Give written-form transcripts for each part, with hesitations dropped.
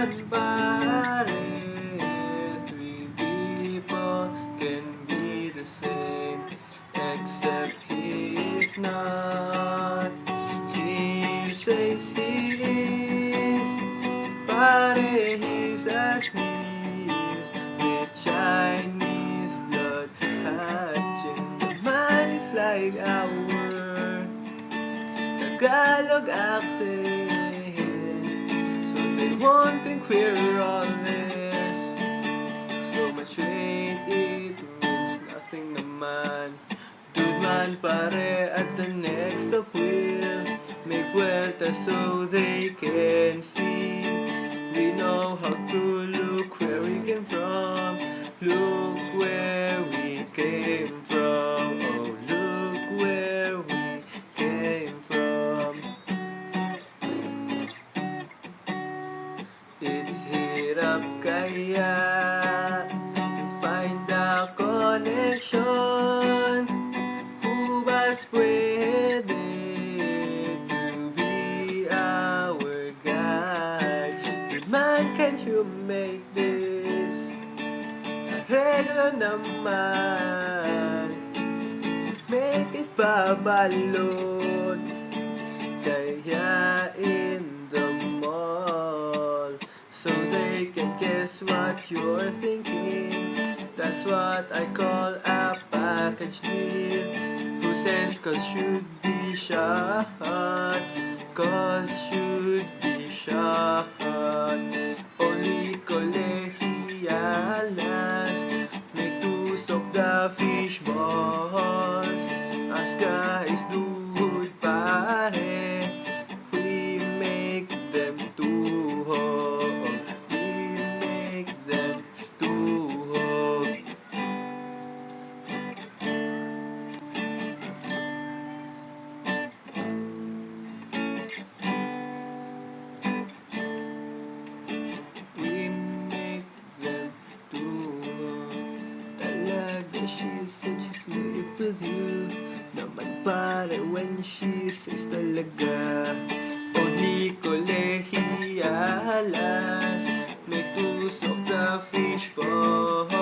naman pare, three people can be the same, except he's not. He says he is, pare, he's as his, with Chinese blood hatching. The man is like our Tagalog accent, so they won't think we're all this. So much weight, it means nothing naman. Dude man pare, at the next stop we'll make vuelta so they can see. We know how to look where we came from. Look where we came from. Oh, look where we came from. It's hirap kaya to find the connection. Who was pwede to be our guide? Good man, can you make this arreglo naman? Make it babalot, kaya in the mall, so they can guess what you're thinking. That's what I call a package deal. Who says cause should be shot? Cause should be shot. Only kolehialas may tusok the fish balls. As guys dude pare, we make them tuhog. We make them tuhog. We make them tuhog. Talaga, she said she sleep with you. Naman pare when she says talaga. Only kolehialas may tusok the fish balls.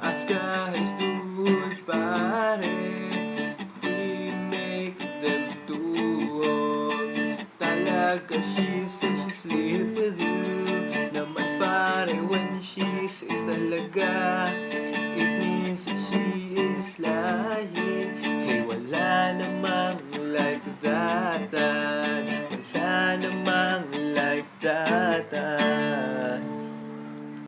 As guys dude pare, we make them tuhog. Talaga, she said she sleep with you. Naman pare when she says talaga.